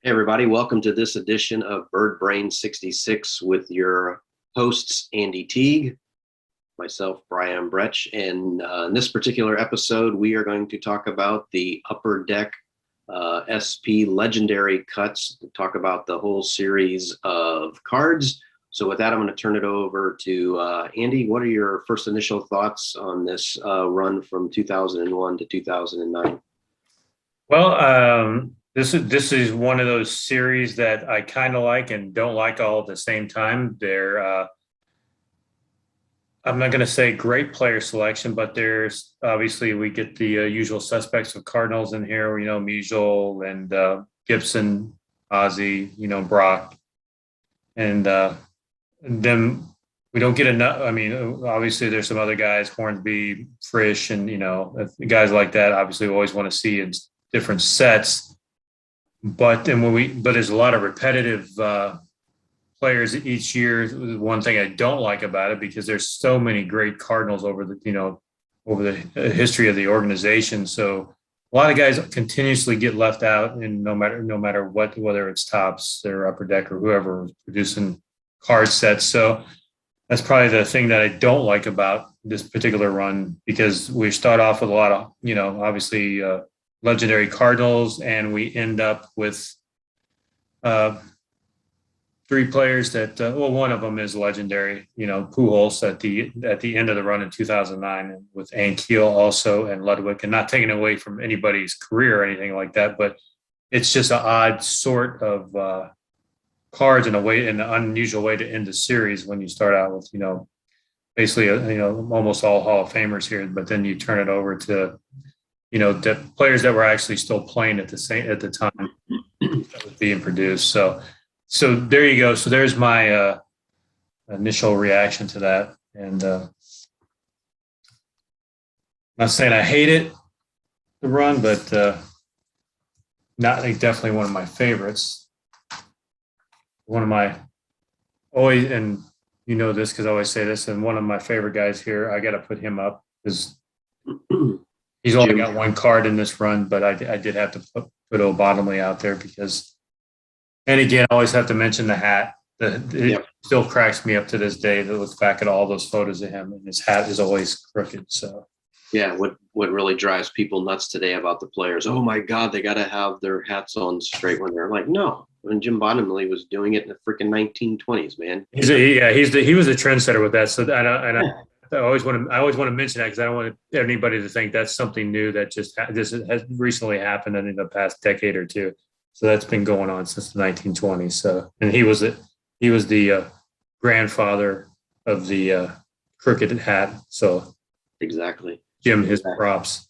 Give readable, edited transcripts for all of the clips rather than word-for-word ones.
Hey everybody, welcome to this edition of Bird Brain 66 with your hosts Andy Teague, myself Brian Bretsch, and in this particular episode we are going to talk about the Upper Deck SP Legendary Cuts, to talk about the whole series of cards. So with that, I'm going to turn it over to Andy. What are your first initial thoughts on this run from 2001 to 2009? Well, this is one of those series that I kind of like and don't like all at the same time. I'm not going to say great player selection, but there's obviously we get the usual suspects of Cardinals in here. Musial and Gibson, Ozzie, Brock, and then we don't get enough. I mean, obviously there's some other guys, Hornsby, Frisch, and guys like that. Obviously, we always want to see in different sets. But there's a lot of repetitive players each year. One thing I don't like about it, because there's so many great Cardinals over the history of the organization. So a lot of guys continuously get left out, and no matter what, whether it's Topps or Upper Deck or whoever is producing card sets. So that's probably the thing that I don't like about this particular run, because we start off with a lot of obviously legendary Cardinals, and we end up with three players that one of them is legendary, Pujols at the end of the run in 2009, and with Ankiel also, and Ludwig, and not taking away from anybody's career or anything like that, but it's just an odd sort of cards in an unusual way to end the series when you start out with basically almost all Hall of Famers here, but then you turn it over to the players that were actually still playing at the time that was being produced. So there you go. So there's my initial reaction to that. And not saying I hate it, the run, but definitely one of my favorites. One of my always, and this because I always say this, and one of my favorite guys here, I got to put him up, is he's only got one card in this run, but I did have to put Old Bottomley out there because, and again, I always have to mention the hat. It still cracks me up to this day to look back at all those photos of him, and his hat is always crooked. So, yeah, what really drives people nuts today about the players? Oh my God, they got to have their hats on straight when they're like, no. When Jim Bottomley was doing it in the freaking 1920s, man. He was a trendsetter with that. So I always want to mention that, because I don't want anybody to think that's something new that just has recently happened in the past decade or two. So that's been going on since the 1920s. So, and he was the grandfather of the crooked hat. So exactly, Jim, his props.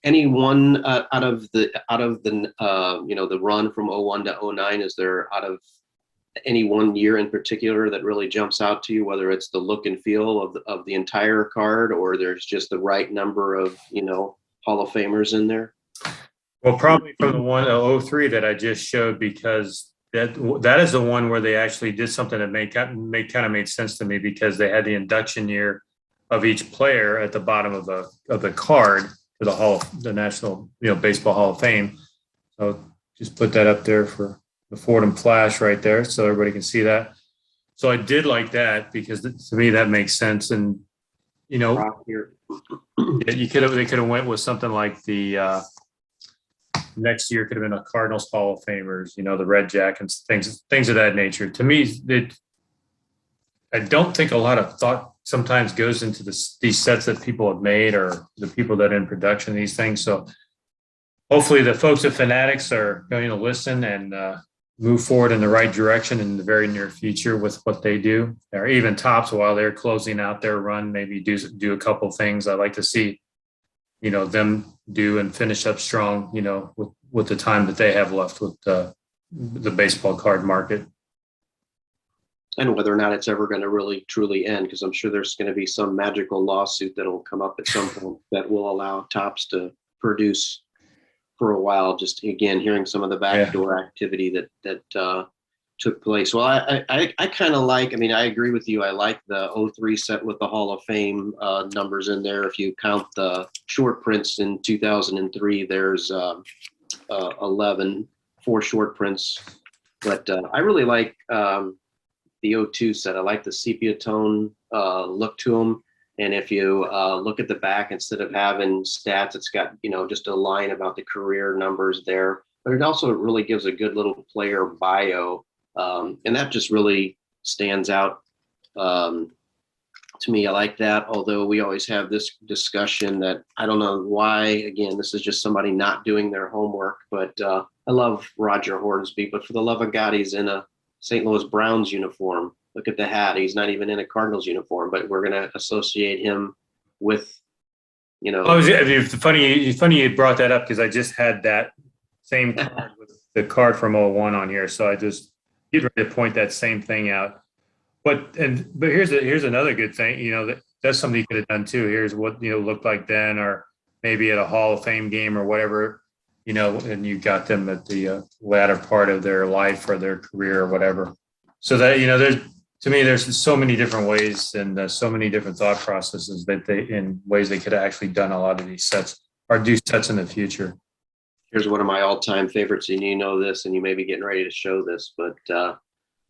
Anyone out of the the run from 01 to 09, is there out of any one year in particular that really jumps out to you, whether it's the look and feel of the entire card, or there's just the right number of Hall of Famers in there? Well, probably from the one 03 that I just showed, because that is the one where they actually did something that kind of made sense to me, because they had the induction year of each player at the bottom of the card to the National Baseball Hall of Fame. So just put that up there for the Fordham Flash right there, so everybody can see that. So I did like that, because to me that makes sense. And they could have went with something like the next year could have been a Cardinals Hall of Famers, the Red Jackets, things of that nature. To me, I don't think a lot of thought sometimes goes into these sets that people have made, or the people that are in production of these things. So hopefully the folks at Fanatics are going to listen and move forward in the right direction in the very near future with what they do, or even Topps, while they're closing out their run, maybe do a couple things. I'd like to see them do and finish up strong, with the time that they have left with the baseball card market. And whether or not it's ever going to really truly end, because I'm sure there's going to be some magical lawsuit that'll come up at some point that will allow Topps to produce for a while. Just again, hearing some of the backdoor activity that took place. Well, I kind of like, I agree with you. I like the 03 set with the Hall of Fame numbers in there. If you count the short prints in 2003, there's 11 4 short prints. But I really like the O2 set. I like the sepia tone look to them. And if you look at the back, instead of having stats, it's got, just a line about the career numbers there. But it also really gives a good little player bio. And that just really stands out to me. I like that. Although we always have this discussion that I don't know why, again, this is just somebody not doing their homework. But I love Roger Hornsby. But for the love of God, he's in a St. Louis Browns uniform. Look at the hat. He's not even in a Cardinals uniform, but we're going to associate him with, Oh, it's funny you brought that up, because I just had that same card with the card from '01 on here. So I just get ready to point that same thing out. But here's another good thing, that's something you could have done too. Here's what, looked like then, or maybe at a Hall of Fame game or whatever, and you got them at the latter part of their life or their career or whatever. So that, there's so many different ways and so many different thought processes in ways they could have actually done a lot of these sets or do sets in the future. Here's one of my all-time favorites, and this, and you may be getting ready to show this, but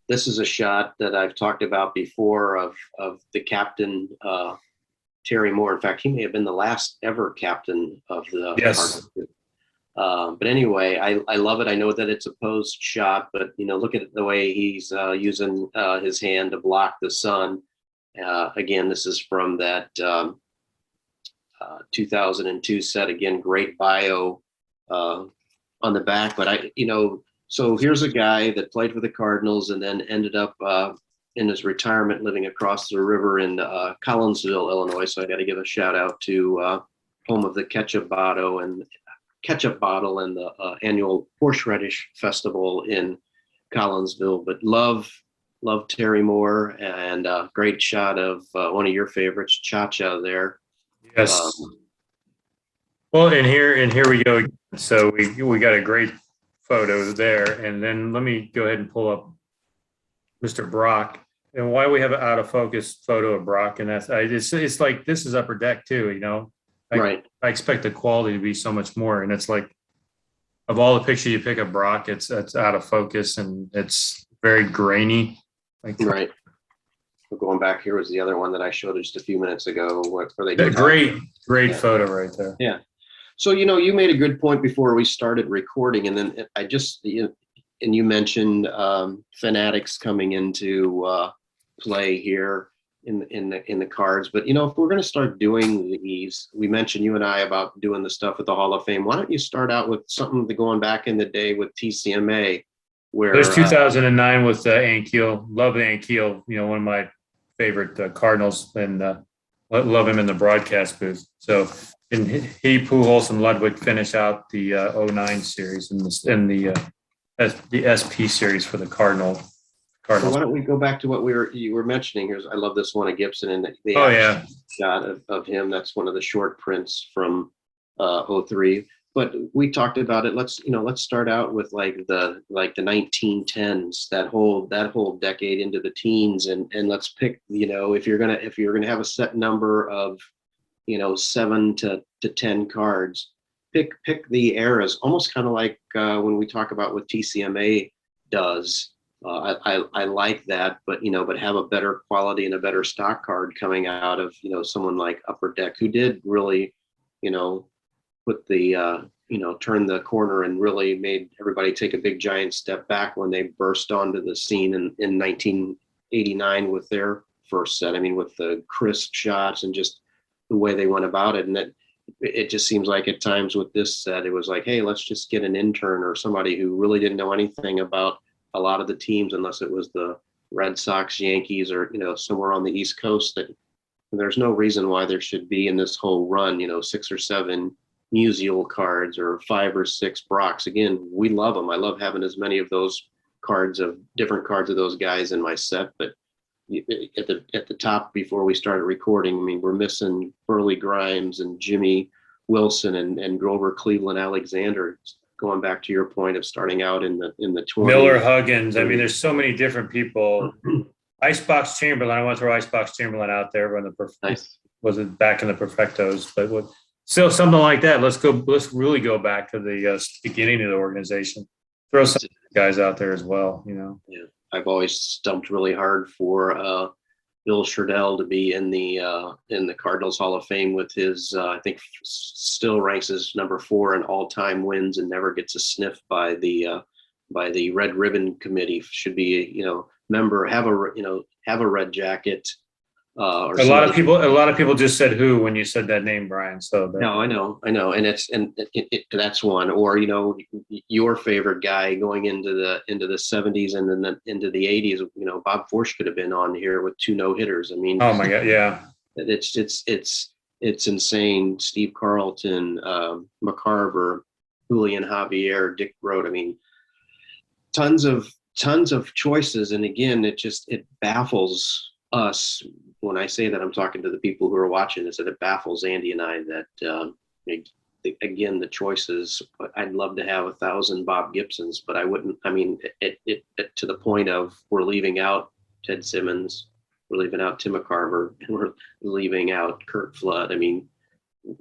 this is a shot that I've talked about before of the captain, Terry Moore. In fact, he may have been the last ever captain of the Yes. But anyway, I love it. I know that it's a posed shot, but look at the way he's using his hand to block the sun. Again, this is from that 2002 set. Again, great bio on the back. But so here's a guy that played for the Cardinals and then ended up in his retirement living across the river in Collinsville, Illinois. So I got to give a shout out to home of the ketchup bottle and the annual horseradish festival in Collinsville. But love Terry Moore, and great shot of one of your favorites, Cha-Cha there. Yes. Well, and here we go. So we got a great photo there, and then let me go ahead and pull up Mr. Brock. And why we have an out of focus photo of Brock, and it's like this is Upper Deck too, Right. I expect the quality to be so much more, and it's like of all the pictures you pick of Brock, it's out of focus and it's very grainy. Right. Going back, here was the other one that I showed just a few minutes ago. What were they? Great photo right there. Yeah. So, you made a good point before we started recording, and then I just, and you mentioned fanatics coming into play here in the cards. But, if we're going to start doing these, we mentioned, you and I, about doing the stuff with the Hall of Fame. Why don't you start out with something going back in the day with TCMA? Where there's 2009 with Ankiel. Love Ankiel, one of my favorite Cardinals, and love him in the broadcast booth. So, and he, Pujols, and Ludwig finish out the 09 series in the SP series for the Cardinals. So why don't we go back to what you were mentioning? I love this one of Gibson and the shot of him. That's one of the short prints from 03. But we talked about it. Let's start out with like the 1910s, that whole decade into the teens, and let's pick, if you're gonna have a set number of 7 to 10 cards, pick the eras, almost kind of like when we talk about what TCMA does. I like that, but have a better quality and a better stock card coming out of someone like Upper Deck, who did really put the turn the corner and really made everybody take a big giant step back when they burst onto the scene in 1989 with their first set. I mean, with the crisp shots and just the way they went about it. And that it just seems like at times with this set, it was like, hey, let's just get an intern or somebody who really didn't know anything about a lot of the teams, unless it was the Red Sox, Yankees, or somewhere on the East Coast. That there's no reason why there should be in this whole run 6 or 7 Musial cards or 5 or 6 Brocks. Again, we love them. I love having as many of those different cards of those guys in my set. But at the top, before we started recording, I mean, we're missing Burley Grimes and Jimmy Wilson and Grover Cleveland Alexander. Going back to your point of starting out in the 20s. Miller Huggins. I mean, there's so many different people. Icebox Chamberlain. I want to throw Icebox Chamberlain out there when was it back in the Perfectos, but still something like that. Let's really go back to the beginning of the organization. throw some guys out there as well, you know. Yeah, I've always stumped really hard for Bill Sherdell to be in the Cardinals Hall of Fame with his I think still ranks as number 4 in all-time wins and never gets a sniff by the Red Ribbon Committee. Should be, member, have a red jacket. A lot of people just said who when you said that name, Brian. So no, I know, and that's one. Or your favorite guy going into the 70s and then into the 80s. Bob Forsch could have been on here with 2 no-hitters. I mean, oh my God, yeah, it's insane. Steve Carlton, McCarver, Julian Javier, Dick Road. I mean, tons of choices, and again, it baffles us. When I say that, I'm talking to the people who are watching this, that it baffles Andy and I that, again, the choices. I'd love to have 1,000 Bob Gibsons, but I wouldn't. I mean, it to the point of we're leaving out Ted Simmons, we're leaving out Tim McCarver, and we're leaving out Kurt Flood. I mean,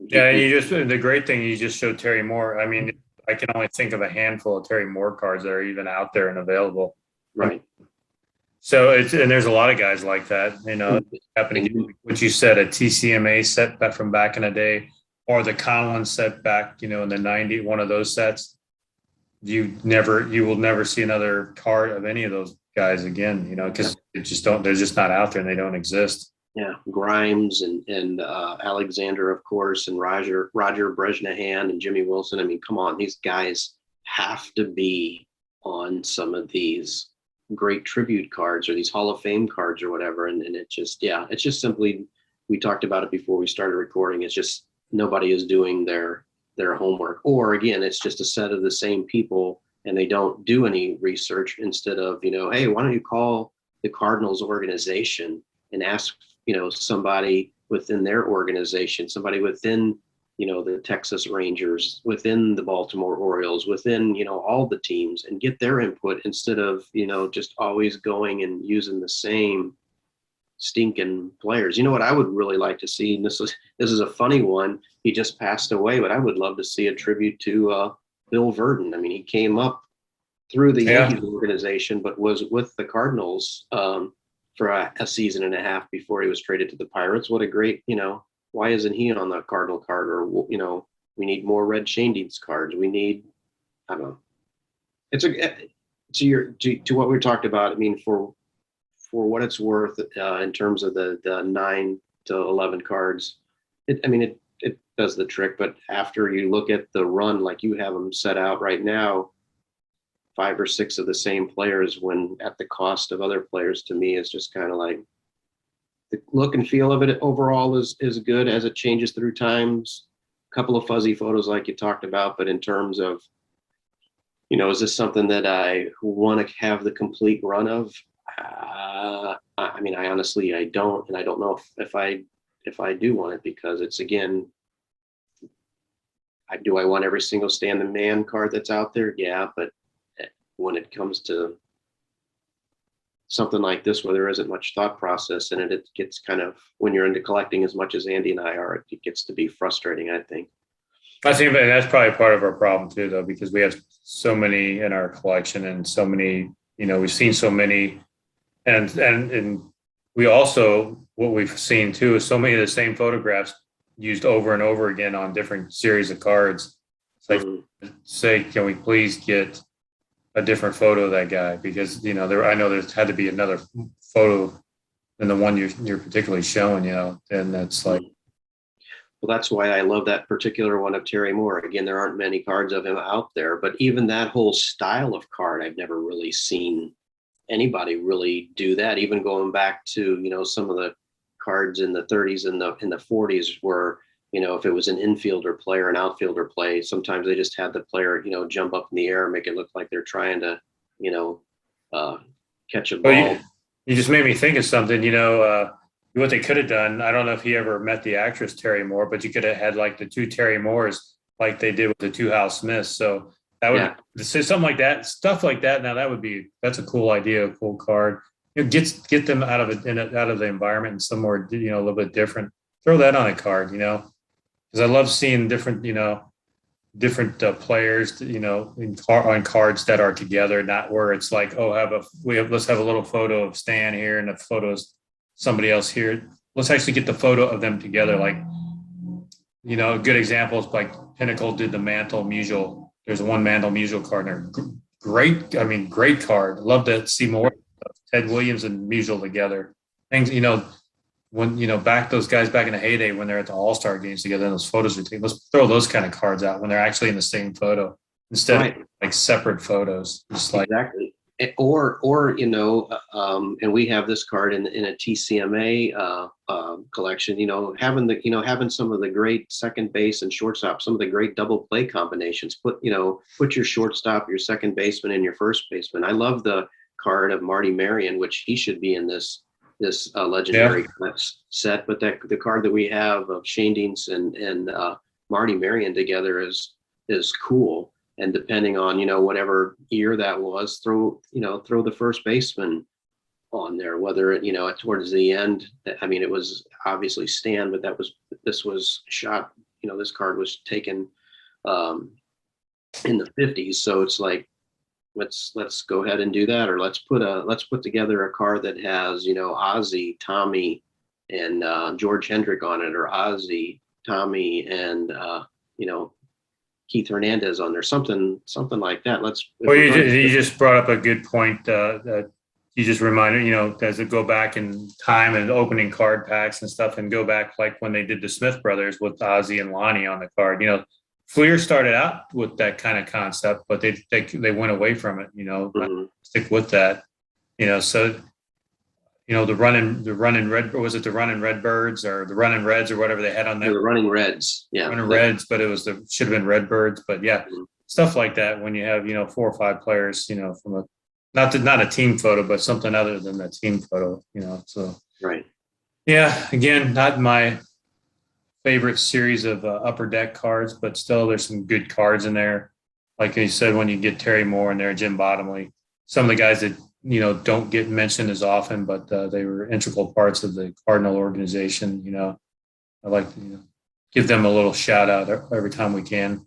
yeah. The great thing, you just showed Terry Moore. I mean, I can only think of a handful of Terry Moore cards that are even out there and available. Right. So and there's a lot of guys like that, happening. What you said, a TCMA set back from back in the day, or the Conlon set back, in the 90s, one of those sets. You will never see another card of any of those guys again, because they're just not out there and they don't exist. Yeah, Grimes and Alexander, of course, and Roger Brezhnehan and Jimmy Wilson. I mean, come on, these guys have to be on some of these great tribute cards or these Hall of Fame cards or whatever. And it's just simply, we talked about it before we started recording. It's just nobody is doing their homework, or again, it's just a set of the same people and they don't do any research instead of, hey, why don't you call the Cardinals organization and ask, somebody within their organization, somebody within, the Texas Rangers, within the Baltimore Orioles, within, all the teams, and get their input instead of, just always going and using the same stinking players. You know what I would really like to see, and this is a funny one. He just passed away, but I would love to see a tribute to Bill Verdon. I mean, he came up through the Yankees organization, but was with the Cardinals for a season and a half before he was traded to the Pirates. What a great, why isn't he on the Cardinal card? Or, we need more Red Shandies cards. We need, I don't know. It's to what we talked about. I mean, for what it's worth, in terms of the 9 to 11 cards, it does the trick. But after you look at the run, like you have them set out right now, 5 or 6 of the same players, when at the cost of other players, to me is just kind of like, the look and feel of it overall is good as it changes through times. A couple of fuzzy photos like you talked about, but in terms of, is this something that I want to have the complete run of? I honestly, I don't, and I don't know if I do want it, because it's, again, do I want every single Stan the Man card that's out there? Yeah, but when it comes to something like this where there isn't much thought process in it, it gets kind of, when you're into collecting as much as Andy and I are, it gets to be frustrating, I think. I think that's probably part of our problem too, though, because we have so many in our collection and so many, we've seen so many, and we also, what we've seen too is so many of the same photographs used over and over again on different series of cards. It's like, say, can we please get a different photo of that guy? Because, I know there's had to be another photo than the one you're particularly showing, and that's like. Well, that's why I love that particular one of Terry Moore. Again, there aren't many cards of him out there, but even that whole style of card, I've never really seen anybody really do that. Even going back to, some of the cards in the 30s and in the 40s where, if it was an infielder play or an outfielder play, sometimes they just had the player, jump up in the air and make it look like they're trying to, catch a ball. Well, you just made me think of something, what they could have done. I don't know if he ever met the actress Terry Moore, but you could have had like the 2 Terry Moores, like they did with the 2 Hal Smiths. So that would say something like that, stuff like that. Now that's a cool idea, a cool card. Get them out of it, out of the environment and somewhere, a little bit different. Throw that on a card, because I love seeing different, different players, on cards that are together, not where it's like, oh, let's have a little photo of Stan here and a photo of somebody else here. Let's actually get the photo of them together. Like, a good example is like Pinnacle did the Mantle Musial. There's one Mantle Musial card there. Great card. Love to see more of Ted Williams and Musial together. Things, when back those guys back in the heyday when they're at the All-Star games together and those photos are taken. Let's throw those kind of cards out when they're actually in the same photo instead of like separate photos. Just like exactly. Or and we have this card in a TCMA collection. Having some of the great second base and shortstop, some of the great double play combinations. Put your shortstop, your second baseman, and your first baseman. I love the card of Marty Marion, which he should be in this legendary set. But the card that we have of Shane Deans and Marty Marion together is cool. And depending on whatever year that was, throw the first baseman on there. Whether towards the end, it was obviously Stan, but this was shot. This card was taken in the 50s, so it's like let's go ahead and do that, or let's put together a card that has Ozzie, Tommy, and George Hendrick on it, or Ozzie, Tommy, and Keith Hernandez on there, something like that. You just brought up a good point. You just reminded, as it go back in time and opening card packs and stuff, and go back like when they did the Smith brothers with Ozzie and Lonnie on the card. Fleer started out with that kind of concept, but they went away from it. Stick with that. So the running red, or was it the running Redbirds or the running Reds or whatever they had on there? The running Reds, yeah, running Reds, but it should have been Redbirds. But yeah, stuff like that when you have 4 or 5 players, from a not a team photo, but something other than the team photo. So right, yeah. Again, not my favorite series of upper deck cards, but still there's some good cards in there. Like you said, when you get Terry Moore in there, Jim Bottomley, some of the guys that don't get mentioned as often, but they were integral parts of the Cardinal organization. I like to give them a little shout out every time we can.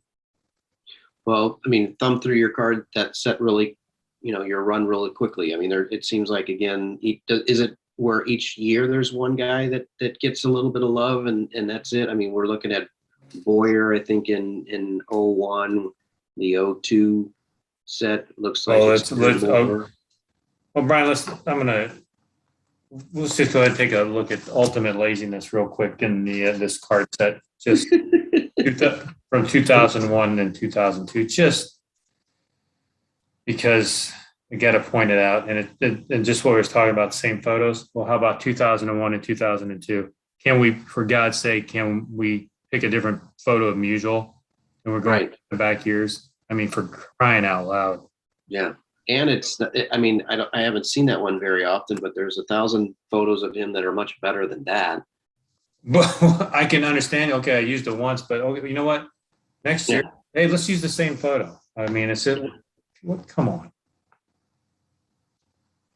Well, thumb through your card, that set really, your run really quickly. It seems like, again, is it where each year there's one guy that gets a little bit of love and that's it? We're looking at Boyer, I think in 01, the 02 set looks like. Well, Brian, let's just go ahead and take a look at Ultimate Laziness real quick in this card set, just from 2001 and 2002, just because I got to point it out. And just what we were talking about, the same photos. Well, how about 2001 and 2002? For God's sake, can we pick a different photo of Musial? And we're going back years. For crying out loud. Yeah. And I haven't seen that one very often, but there's 1,000 photos of him that are much better than that. Well, I can understand. Okay, I used it once, but you know what? Next year, hey, let's use the same photo. What? Come on.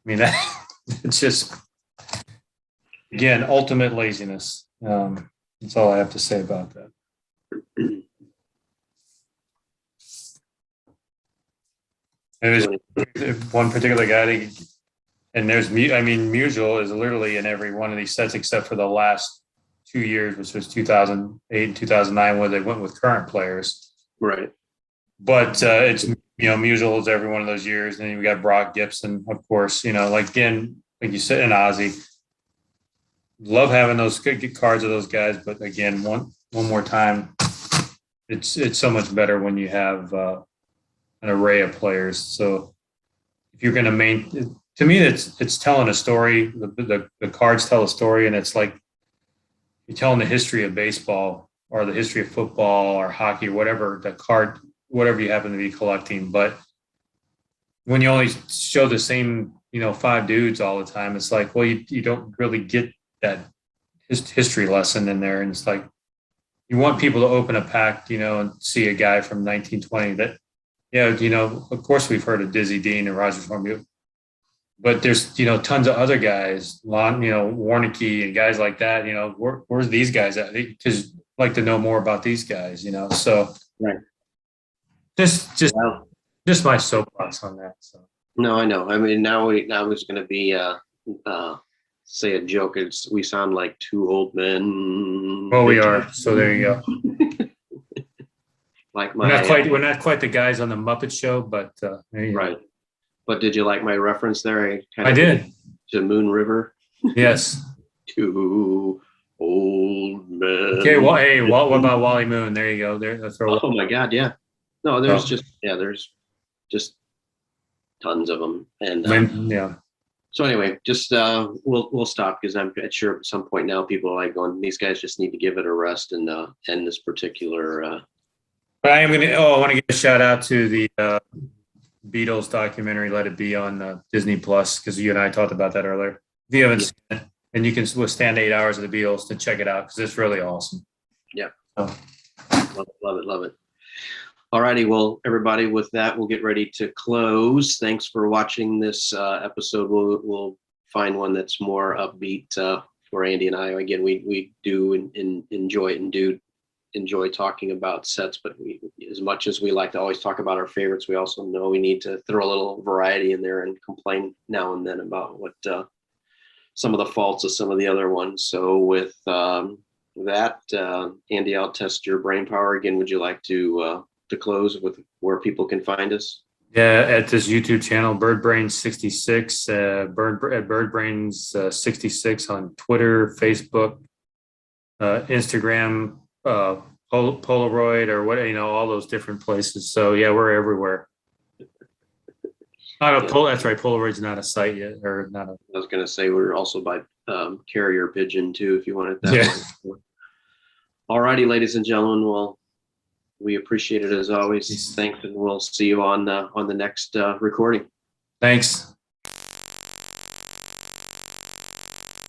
It's just, again, ultimate laziness. That's all I have to say about that. There's one particular guy, and Musial is literally in every one of these sets except for the last 2 years, which was 2008 and 2009, where they went with current players. Right. But it's Musial is every one of those years, and then we got Brock Gibson, of course. Like you said, and Ozzie. Love having those good cards of those guys, but again, one more time, it's so much better when you have an array of players. So if you're going to me, it's telling a story. The cards tell a story, and it's like you're telling the history of baseball or the history of football or hockey, whatever you happen to be collecting. But when you only show the same, 5 dudes all the time, it's like, well, you don't really get that history lesson in there. And it's like, you want people to open a pack, and see a guy from 1920 that, of course we've heard of Dizzy Dean and Roger Hornsby, but there's, tons of other guys, Warnicki and guys like that, where's these guys at? Because I'd like to know more about these guys, so. Right. Well, just my soapbox on that. So no, I know. I mean, now it's going to be say a joke. We sound like two old men. well, we bitching. are. So there you go. Like We're my we're not quite the guys on the Muppet Show, but there you go. right. But did you like my reference there? I kind I of did. to Moon River. Yes. Two old men. Okay. Well, hey, what about Wally Moon? There you go. There. Oh my God, yeah. No, Oh, there's just tons of them. And yeah. so anyway, just we'll stop because I'm sure at some point now people are like going, these guys just need to give it a rest and end this particular. But I am gonna. Oh, I want to give a shout out to the Beatles documentary, Let It Be, on Disney Plus, because you and I talked about that earlier. If you haven't seen it, and you can withstand 8 hours of the Beatles, to check it out because it's really awesome. Yeah, So, love it. All righty, well, everybody, with that, we'll get ready to close. Thanks for watching this episode. We'll find one that's more upbeat for Andy and I. Again, we do enjoy it and do enjoy talking about sets, but as much as we like to always talk about our favorites, we also know we need to throw a little variety in there and complain now and then about what some of the faults of some of the other ones. So with that, Andy, I'll test your brain power again. Would you like to close with where people can find us? yeah, at this YouTube channel, BirdBrains66, BirdBrains 66 on Twitter, Facebook, Instagram, Polaroid, or what, all those different places. So yeah, we're everywhere. That's right. Polaroid's not a site yet, or not a. I was going to say we're also by carrier pigeon too, if you want it that way. All righty, ladies and gentlemen. Well, we appreciate it as always. Thanks, and we'll see you on the next recording. Thanks.